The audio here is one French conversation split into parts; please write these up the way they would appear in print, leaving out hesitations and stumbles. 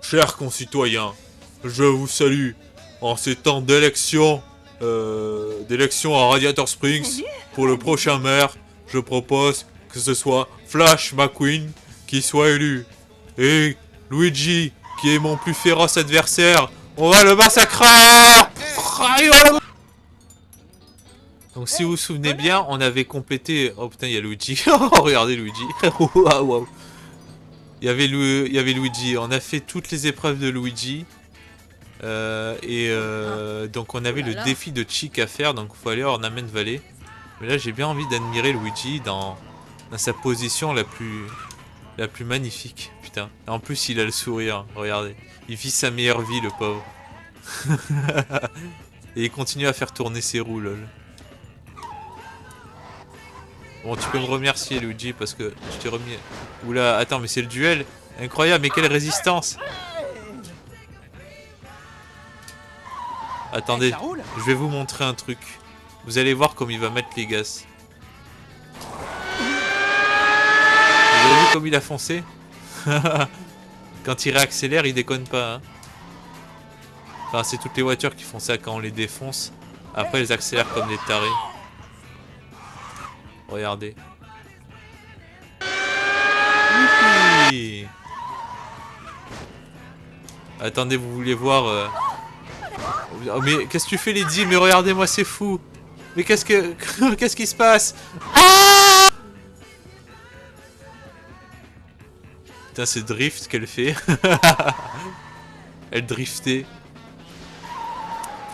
Chers concitoyens, je vous salue en ces temps d'élection à Radiator Springs. Pour le prochain maire, je propose que ce soit Flash McQueen qui soit élu. Et Luigi, qui est mon plus féroce adversaire, on va le massacrer. Donc si vous vous souvenez bien, on avait complété... Oh putain, il y a Luigi. Oh, regardez Luigi. Waouh. Il y avait Luigi. On a fait toutes les épreuves de Luigi. Donc on avait le défi de Chick à faire. Donc il faut aller à Ornament Valley. Mais là j'ai bien envie d'admirer Luigi dans sa position la plus magnifique. Putain. Et en plus il a le sourire. Regardez. Il vit sa meilleure vie, le pauvre. Et il continue à faire tourner ses roues, lol. Bon, tu peux me remercier, Luigi, parce que je t'ai remis... Oula, attends, mais c'est le duel. Incroyable, mais quelle résistance. Attendez, je vais vous montrer un truc. Vous allez voir comme il va mettre les gaz. Vous avez vu comme il a foncé? Quand il réaccélère, il déconne pas. Hein. Enfin, c'est toutes les voitures qui font ça quand on les défonce. Après, ils accélèrent comme des tarés. Regardez. Oui. Attendez, vous voulez voir... Oh, mais qu'est-ce que tu fais, Lydie? Mais regardez-moi, c'est fou. Mais qu'est-ce qui se passe? Ah! Putain, c'est drift qu'elle fait. Elle driftait.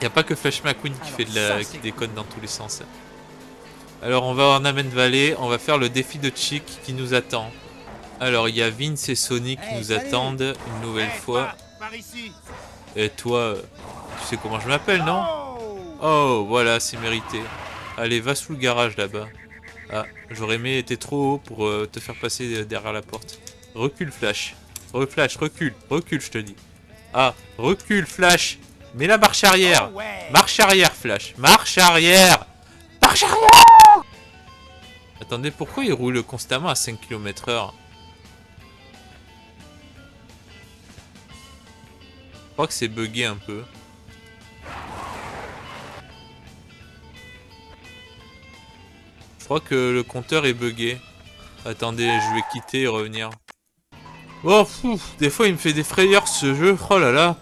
Y a pas que Flash McQueen qui fait qui déconne dans tous les sens. Alors on va à Ornament Valley, on va faire le défi de Chick qui nous attend. Alors il y a Vince et Sonic qui nous attendent une nouvelle fois. Et toi, tu sais comment je m'appelle, non? Oh, voilà, c'est mérité. Allez, va sous le garage là-bas. Ah, j'aurais aimé être trop haut pour te faire passer derrière la porte. Recule, Flash. Flash, recule, je te dis. Ah, recule, Flash. Mets la marche arrière. Marche arrière, Flash. Marche arrière. Marche arrière. Attendez, pourquoi il roule constamment à 5 km/h? Je crois que c'est bugué un peu. Je crois que le compteur est bugué. Attendez, je vais quitter et revenir. Oh, des fois il me fait des frayeurs ce jeu. Oh là là.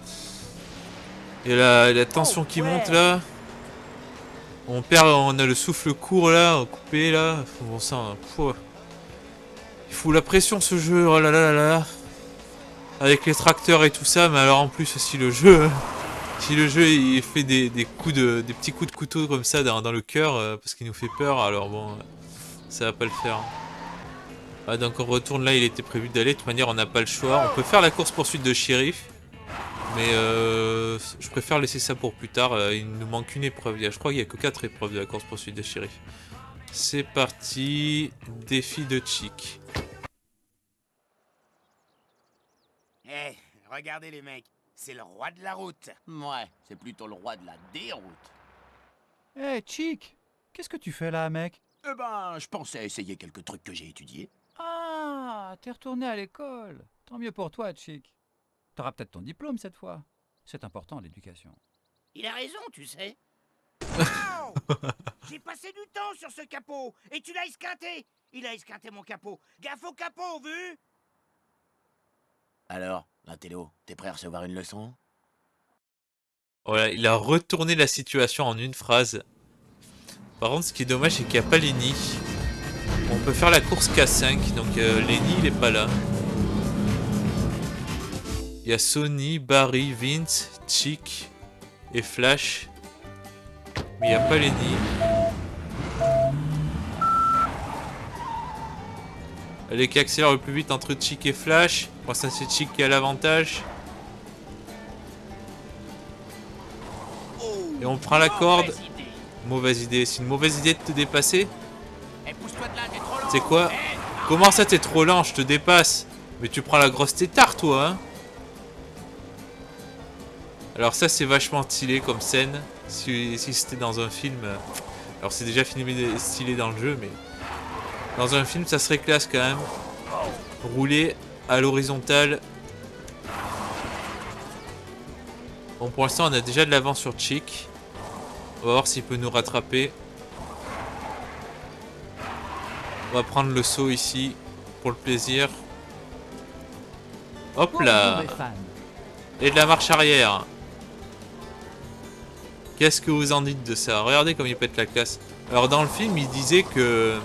Et la tension qui monte là. On a le souffle court là, coupé là. Bon sang, il fout la pression ce jeu. Oh là là là là. Avec les tracteurs et tout ça, mais alors en plus si le jeu il fait des petits coups de couteau comme ça dans le cœur parce qu'il nous fait peur, alors bon, ça va pas le faire. Ah, donc on retourne là, il était prévu d'aller, de toute manière on n'a pas le choix. On peut faire la course poursuite de shérif, mais je préfère laisser ça pour plus tard. Il nous manque une épreuve, je crois qu'il n'y a que 4 épreuves de la course poursuite de shérif. C'est parti, défi de Chick. Eh, regardez les mecs, c'est le roi de la route. Ouais, c'est plutôt le roi de la déroute. Eh, hey, Chick, qu'est-ce que tu fais là, mec? Eh ben, je pensais essayer quelques trucs que j'ai étudiés. Ah, t'es retourné à l'école. Tant mieux pour toi, Chick. T'auras peut-être ton diplôme cette fois. C'est important, l'éducation. Il a raison, tu sais. Wow. J'ai passé du temps sur ce capot, et tu l'as esquinté. Il a esquinté mon capot. Gaffe au capot, vu? Alors, Intello, t'es prêt à recevoir une leçon? Voilà, il a retourné la situation en une phrase. Par contre, ce qui est dommage, c'est qu'il n'y a pas Lenny. On peut faire la course K5, donc Lenny, il est pas là. Il y a Sony, Barry, Vince, Chick et Flash. Mais il n'y a pas Lenny. Allez, qui accélère le plus vite entre Chick et Flash. Pour ça, c'est Chick qui a l'avantage. Et on prend la corde. Mauvaise idée. C'est une mauvaise idée de te dépasser. C'est quoi? Comment ça, t'es trop lent? Je te dépasse. Mais tu prends la grosse tétard, toi, hein? Alors ça, c'est vachement stylé comme scène. Si c'était dans un film... Alors c'est déjà filmé stylé dans le jeu, mais... Dans un film, ça serait classe quand même. Rouler à l'horizontale Bon, pour l'instant, on a déjà de l'avance sur Chick. On va voir s'il peut nous rattraper. On va prendre le saut ici, pour le plaisir. Hop là! Et de la marche arrière. Qu'est-ce que vous en dites de ça? Regardez comme il pète la classe. Alors dans le film, il disait que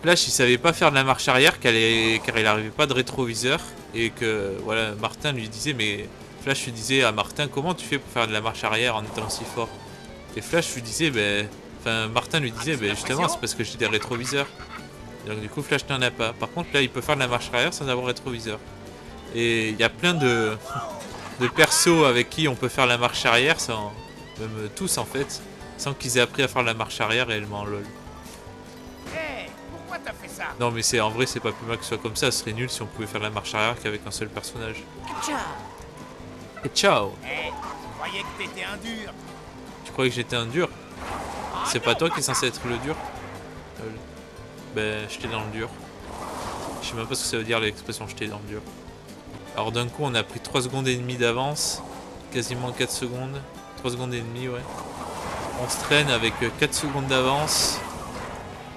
Flash, il savait pas faire de la marche arrière car il n'arrivait pas de rétroviseur. Et que, voilà, Martin lui disait, mais Flash lui disait à Martin, comment tu fais pour faire de la marche arrière en étant si fort? Et Flash lui disait, ben... Enfin, Martin lui disait, ben justement, c'est parce que j'ai des rétroviseurs. Donc du coup, Flash n'en a pas. Par contre, là, il peut faire de la marche arrière sans avoir rétroviseur. Et il y a plein de persos avec qui on peut faire la marche arrière, sans, même tous en fait, sans qu'ils aient appris à faire la marche arrière réellement, lol. Hé, pourquoi t'as fait ça? Non mais c'est en vrai, c'est pas plus mal que ce soit comme ça, ce serait nul si on pouvait faire la marche arrière qu'avec un seul personnage. Et ciao! Hé, je croyais que t'étais un dur. Tu croyais que j'étais un dur? C'est pas toi qui est censé être le dur? Ben, j'étais dans le dur. Je sais même pas ce que ça veut dire l'expression j'étais dans le dur. Alors d'un coup on a pris 3 secondes et demie d'avance. Quasiment 4 secondes. 3 secondes et demie, ouais. On se traîne avec 4 secondes d'avance.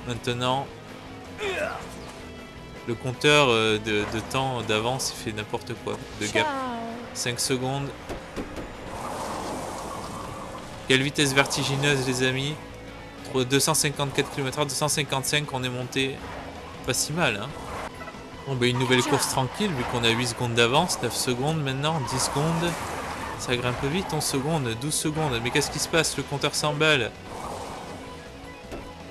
Maintenant, le compteur de temps d'avance il fait n'importe quoi. De gap. 5 secondes. Quelle vitesse vertigineuse les amis. 254 km/h, 255 on est monté. Pas si mal hein. Bon bah une nouvelle course tranquille vu qu'on a 8 secondes d'avance, 9 secondes maintenant, 10 secondes. Ça grimpe vite, 11 secondes, 12 secondes. Mais qu'est-ce qui se passe? Le compteur s'emballe.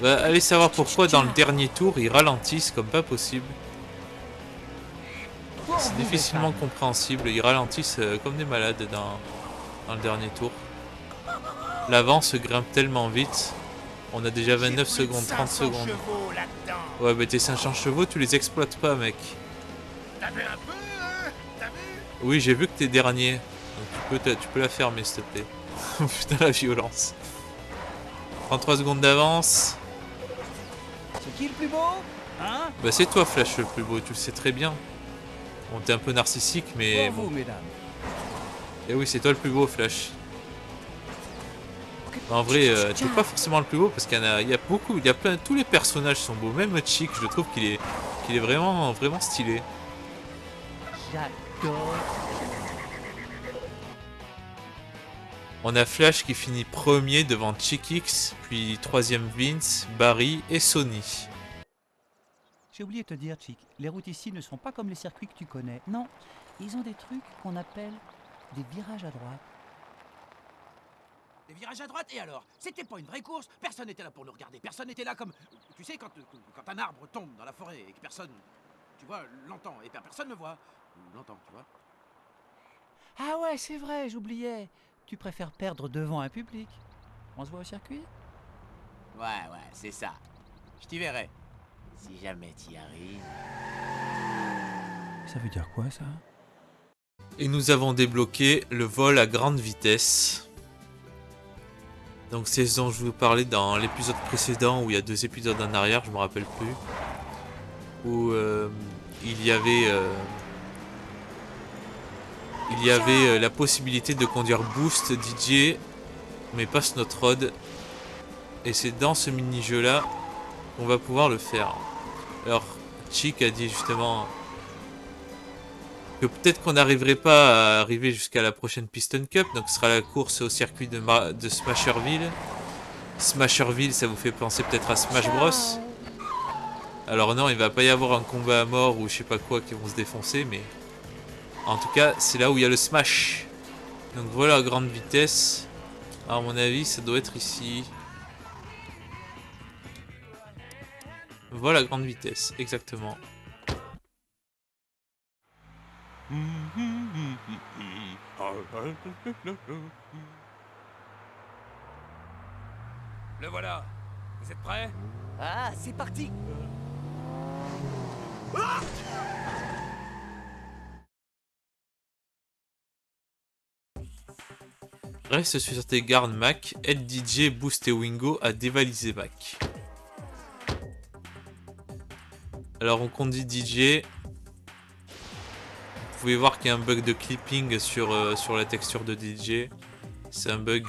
Bah allez savoir pourquoi dans le dernier tour ils ralentissent comme pas possible. C'est difficilement compréhensible, ils ralentissent comme des malades dans le dernier tour. L'avance grimpe tellement vite. On a déjà 29 secondes, 30 secondes. Ouais, bah tes 500 chevaux, tu les exploites pas, mec. T'as vu un peu, hein? T'as vu? Oui, j'ai vu que t'es dernier. Donc tu peux la fermer, s'il te plaît. Putain, la violence. 33 secondes d'avance. C'est qui le plus beau? Hein? Bah c'est toi, Flash, le plus beau, tu le sais très bien. Bon, t'es un peu narcissique, mais... Pour vous, mesdames. Et oui, c'est toi le plus beau, Flash. En vrai, t'es pas forcément le plus beau parce qu'il y a beaucoup, il y a plein, tous les personnages sont beaux, même Chick, je trouve qu'il est vraiment stylé. J'adore. On a Flash qui finit premier devant Chick-X, puis troisième Vince, Barry et Sony. J'ai oublié de te dire, Chick, les routes ici ne sont pas comme les circuits que tu connais. Non, ils ont des trucs qu'on appelle des virages à droite. Des virages à droite, et alors? C'était pas une vraie course, personne n'était là pour nous regarder, personne n'était là comme... Tu sais, quand un arbre tombe dans la forêt et que personne, tu vois, l'entend, et personne ne voit, ou l'entend, tu vois. Ah ouais, c'est vrai, j'oubliais. Tu préfères perdre devant un public. On se voit au circuit? Ouais, c'est ça. Je t'y verrai. Si jamais t'y arrives... Ça veut dire quoi, ça? Et nous avons débloqué le vol à grande vitesse. Donc c'est ce dont je vous parlais dans l'épisode précédent où il y a 2 épisodes en arrière, je me rappelle plus. Où il y avait la possibilité de conduire Boost, DJ, mais pas Snot Rod. Et c'est dans ce mini-jeu là qu'on va pouvoir le faire. Alors Chick a dit justement que peut-être qu'on n'arriverait pas à arriver jusqu'à la prochaine Piston Cup, donc ce sera la course au circuit de Smasherville. Smasherville, ça vous fait penser peut-être à Smash Bros. Alors non, il va pas y avoir un combat à mort ou je sais pas quoi qui vont se défoncer, mais en tout cas, c'est là où il y a le Smash. Donc voilà, à grande vitesse. À mon avis, ça doit être ici. Voilà, grande vitesse, exactement. Le voilà. Vous êtes prêts? Ah, c'est parti. Reste sur tes gardes Mac, aide DJ, Boost et Wingo à dévaliser Mac. Alors on conduit DJ. Vous pouvez voir qu'il y a un bug de clipping sur la texture de DJ. C'est un bug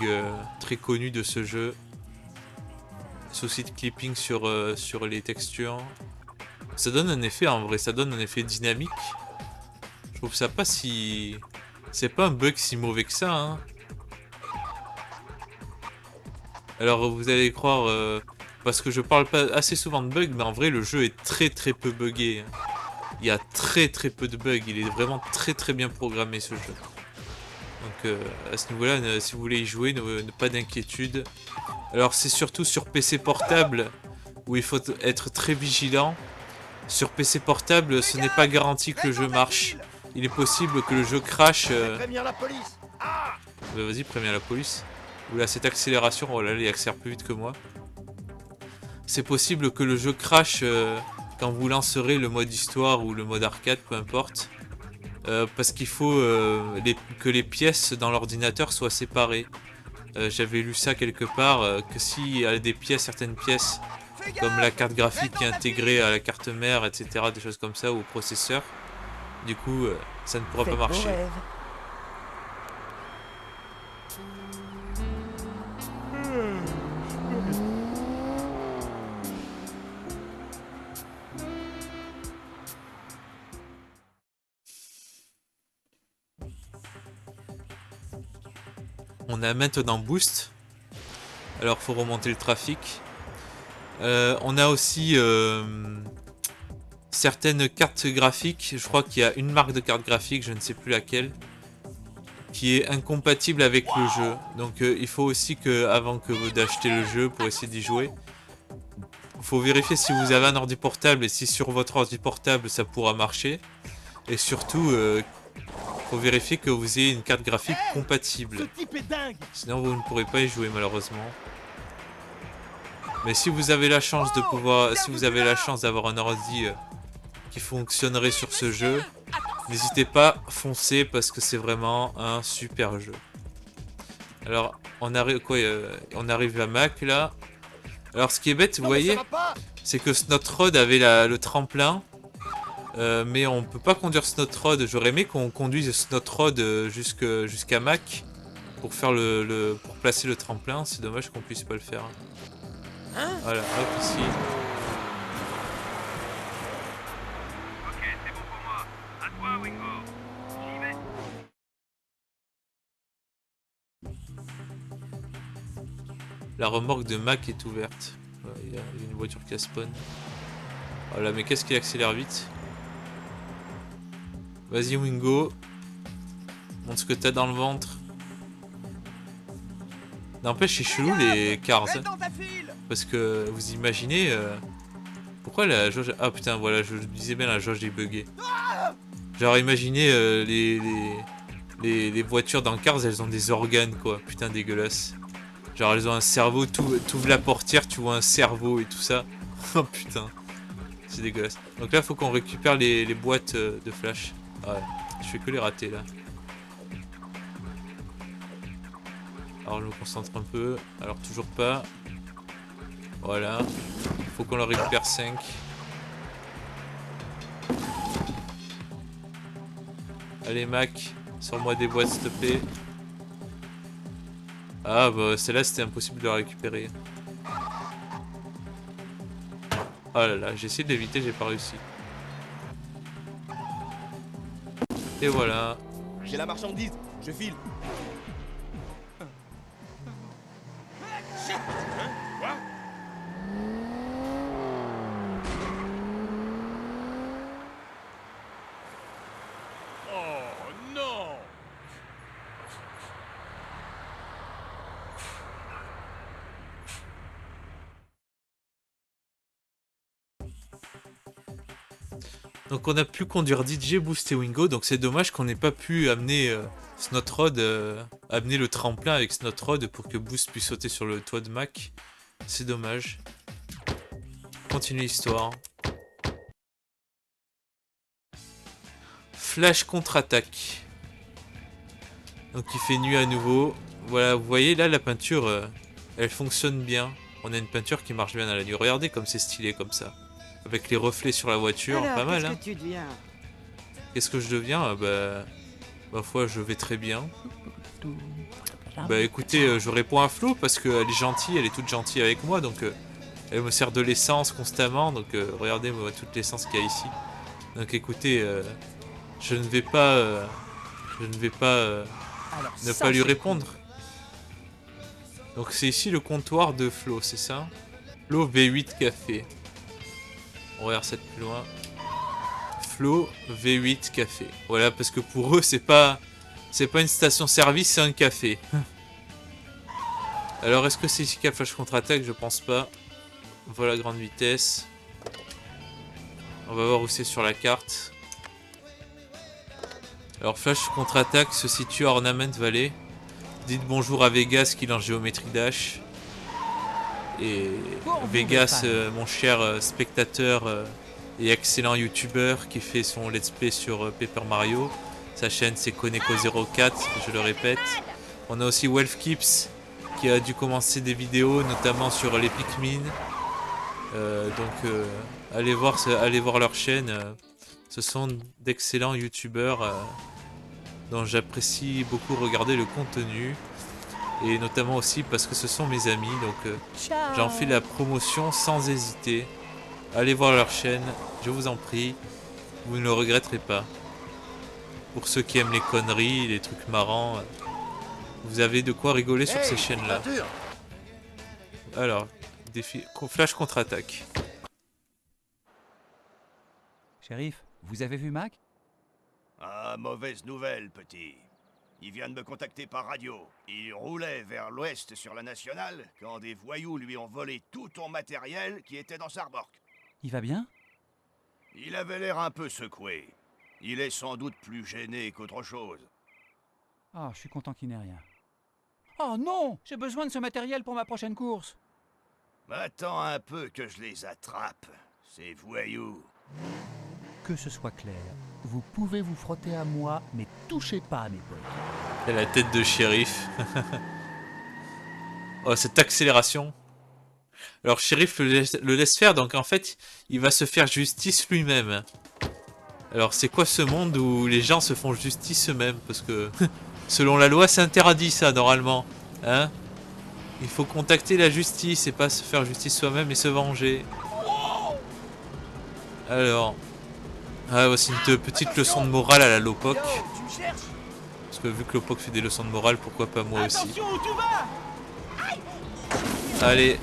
très connu de ce jeu. Souci de clipping sur les textures. Ça donne un effet en vrai, ça donne un effet dynamique. Je trouve ça pas si... C'est pas un bug si mauvais que ça, hein. Alors vous allez croire... parce que je parle pas assez souvent de bugs, mais en vrai le jeu est très peu buggé. Il y a très peu de bugs, il est vraiment très bien programmé ce jeu. Donc à ce niveau-là, si vous voulez y jouer, pas d'inquiétude. Alors c'est surtout sur PC portable où il faut être très vigilant. Sur PC portable, ce n'est pas garanti que le jeu marche. Il est possible que le jeu crache. Vas-y, préviens la police. Oula, cette accélération, oh là là, il accélère plus vite que moi. C'est possible que le jeu crache quand vous lancerez le mode histoire ou le mode arcade, peu importe. Parce qu'il faut que les pièces dans l'ordinateur soient séparées. J'avais lu ça quelque part, que s'il y a des pièces, certaines pièces, comme la carte graphique qui est intégrée à la carte mère, etc., des choses comme ça, ou au processeur, du coup, ça ne pourra pas marcher. On a maintenant Boost. Alors faut remonter le trafic. On a aussi certaines cartes graphiques. Je crois qu'il y a une marque de carte graphique, je ne sais plus laquelle, qui est incompatible avec le jeu. Donc il faut aussi que, avant d'acheter le jeu pour essayer d'y jouer, il faut vérifier si vous avez un ordi portable et si sur votre ordi portable ça pourra marcher. Et surtout, faut vérifier que vous ayez une carte graphique compatible. Sinon vous ne pourrez pas y jouer malheureusement. Mais si vous avez la chance de pouvoir, si vous avez la chance d'avoir un ordi qui fonctionnerait sur ce jeu, n'hésitez pas, foncez parce que c'est vraiment un super jeu. Alors on arrive à Mac là. Alors ce qui est bête, vous voyez, c'est que Snotrod avait le tremplin. Mais on peut pas conduire Snotrod. J'aurais aimé qu'on conduise Snotrod jusqu'à Mac pour faire pour placer le tremplin. C'est dommage qu'on puisse pas le faire. Voilà, hop ici. Ok, c'est bon pour moi. À toi, Wingo. J'y vais. La remorque de Mac est ouverte. Il y a une voiture qui a spawn. Voilà, mais qu'est-ce qu'il accélère vite. Vas-y Wingo. Montre ce que t'as dans le ventre. N'empêche, c'est chelou les cars. Parce que vous imaginez... pourquoi la jauge... Ah putain, voilà, je disais bien la jauge est buggée. Genre imaginez les voitures dans Cars, elles ont des organes quoi. Putain dégueulasse. Genre elles ont un cerveau, t'ouvres la portière, tu vois un cerveau et tout ça. Oh putain. C'est dégueulasse. Donc là faut qu'on récupère les boîtes de flash. Ouais, je fais que les rater là. Alors je me concentre un peu. Alors toujours pas. Voilà. Faut qu'on en récupère 5. Allez Mac, sors-moi des boîtes s'il te plaît. Ah bah celle-là c'était impossible de la récupérer. Oh là là, j'ai essayé de l'éviter, j'ai pas réussi. Et voilà. J'ai la marchandise, je file. Donc on a pu conduire DJ, Boost et Wingo, donc c'est dommage qu'on n'ait pas pu amener Snotrod, amener le tremplin avec Snotrod pour que Boost puisse sauter sur le toit de Mac. C'est dommage. Continue l'histoire. Flash contre-attaque. Donc il fait nuit à nouveau. Voilà, vous voyez là la peinture, elle fonctionne bien. On a une peinture qui marche bien à la nuit. Regardez comme c'est stylé comme ça. Avec les reflets sur la voiture, alors, pas mal hein. Que tu deviens Qu'est-ce que je deviens? Ma foi, je vais très bien. Bah écoutez, je réponds à Flo parce qu'elle est gentille, elle est toute gentille avec moi, donc elle me sert de l'essence constamment, donc regardez moi, toute l'essence qu'il y a ici. Donc écoutez, je ne vais pas, Alors, ne ça, pas lui c'est répondre. Donc c'est ici le comptoir de Flo, c'est ça? Flo V8 Café. On regarde ça de plus loin. Flo V8 Café. Voilà, parce que pour eux, c'est pas une station-service, c'est un café. Alors, est-ce que c'est ici qu'il y a Flash contre-attaque? Je pense pas. Voilà, grande vitesse. On va voir où c'est sur la carte. Alors, Flash contre-attaque se situe à Ornament Valley. Dites bonjour à Vegas, qu'il est en géométrie dash. Et Vegas, mon cher spectateur et excellent youtubeur qui fait son let's play sur Paper Mario. Sa chaîne c'est Koneko04, je le répète. On a aussi Wolfkips qui a dû commencer des vidéos, notamment sur les Pikmin. Allez voir leur chaîne. Ce sont d'excellents youtubeurs dont j'apprécie beaucoup regarder le contenu. Et notamment aussi parce que ce sont mes amis, donc j'en fais la promotion sans hésiter. Allez voir leur chaîne, je vous en prie, vous ne le regretterez pas. Pour ceux qui aiment les conneries, les trucs marrants, vous avez de quoi rigoler sur ces chaînes-là. Alors, défi Flash contre-attaque. Shérif, vous avez vu Mac? Ah, mauvaise nouvelle, petit. Il vient de me contacter par radio. Il roulait vers l'ouest sur la nationale quand des voyous lui ont volé tout ton matériel qui était dans sa remorque. Il va bien? Il avait l'air un peu secoué. Il est sans doute plus gêné qu'autre chose. Ah, je suis content qu'il n'ait rien. Oh non! J'ai besoin de ce matériel pour ma prochaine course. Attends un peu que je les attrape, ces voyous. Que ce soit clair, vous pouvez vous frotter à moi, mais touchez pas à mes potes. C'est la tête de shérif. Oh, cette accélération. Alors, shérif le laisse faire, donc en fait, il va se faire justice lui-même. Alors, c'est quoi ce monde où les gens se font justice eux-mêmes? Parce que, selon la loi, c'est interdit ça, normalement. Hein? Il faut contacter la justice et pas se faire justice soi-même et se venger. Alors... Ah, voici une petite leçon de morale à la Lopoc. Parce que vu que Lopoc fait des leçons de morale, pourquoi pas moi aussi. Allez,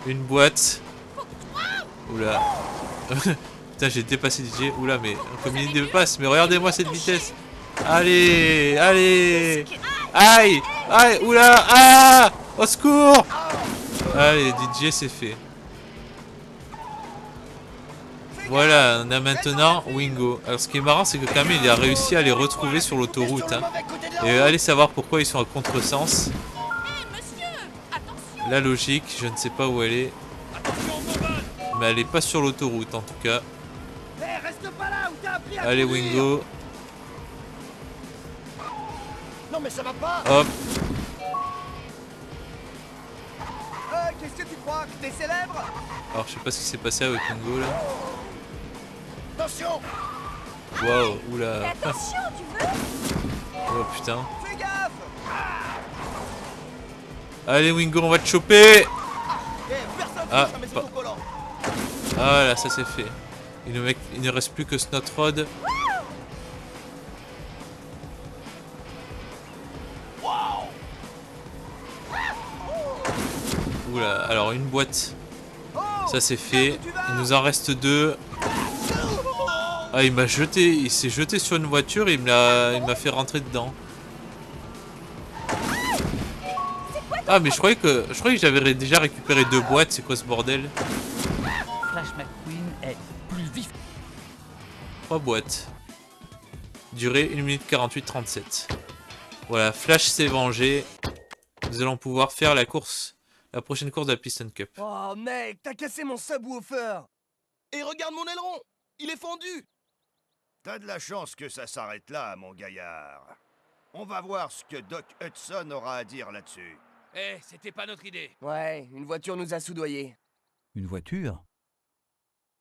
une boîte. Oula. Putain, j'ai dépassé DJ. Oula, mais comme il dépasse, mais regardez-moi cette vitesse. Allez, allez. Aïe, aïe, oula, ah, au secours. Allez, DJ, c'est fait. Voilà, on a maintenant Wingo. Alors ce qui est marrant, c'est que quand même il a réussi à les retrouver sur l'autoroute. Hein. Et allez savoir pourquoi ils sont à contresens. La logique, je ne sais pas où elle est. Mais elle est pas sur l'autoroute en tout cas. Allez Wingo. Non mais ça va pas. Hop. Qu'est-ce que tu crois que t'es célèbre? Alors je sais pas ce qui s'est passé avec Wingo là. Attention. Waouh, oula. Attention, tu veux? Oh putain. Fais gaffe. Allez Wingo, on va te choper. Personne Ah, touche à mes pas- autocollants. Ah voilà, ça c'est fait. Il ne reste plus que Snotrod. Oula, alors une boîte. Ça c'est fait. Il nous en reste 2. Ah, il m'a jeté. Il s'est jeté sur une voiture et il m'a fait rentrer dedans. Ah, mais je croyais que j'avais déjà récupéré 2 boîtes. C'est quoi ce bordel? Flash McQueen est plus vif. 3 boîtes. Durée 1 minute 48-37. Voilà, Flash s'est vengé. Nous allons pouvoir faire la prochaine course de la Piston Cup. Oh mec, t'as cassé mon subwoofer. Et regarde mon aileron, il est fendu. T'as de la chance que ça s'arrête là, mon gaillard. On va voir ce que Doc Hudson aura à dire là-dessus. Eh, c'était pas notre idée. Ouais, une voiture nous a soudoyés. Une voiture?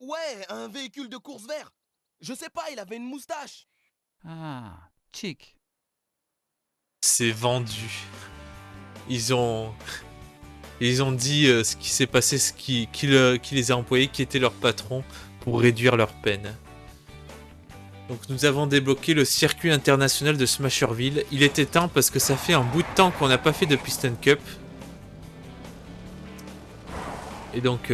Ouais, un véhicule de course vert. Je sais pas, il avait une moustache. Ah, Chick. C'est vendu. Ils ont dit ce qui s'est passé, qui les a employés, qui était leur patron, pour réduire leur peine. Donc nous avons débloqué le circuit international de Smasherville. Il était temps parce que ça fait un bout de temps qu'on n'a pas fait de Piston Cup. Et donc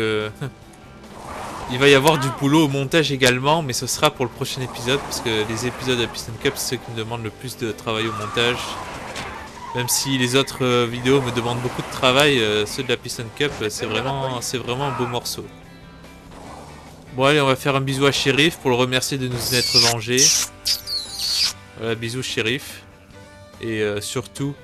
il va y avoir du boulot au montage également, mais ce sera pour le prochain épisode, parce que les épisodes de Piston Cup, c'est ceux qui me demandent le plus de travail au montage. Même si les autres vidéos me demandent beaucoup de travail, ceux de la Piston Cup, c'est vraiment un beau morceau. Bon allez, on va faire un bisou à Shérif pour le remercier de nous être vengé. Voilà, bisous Shérif. Et surtout,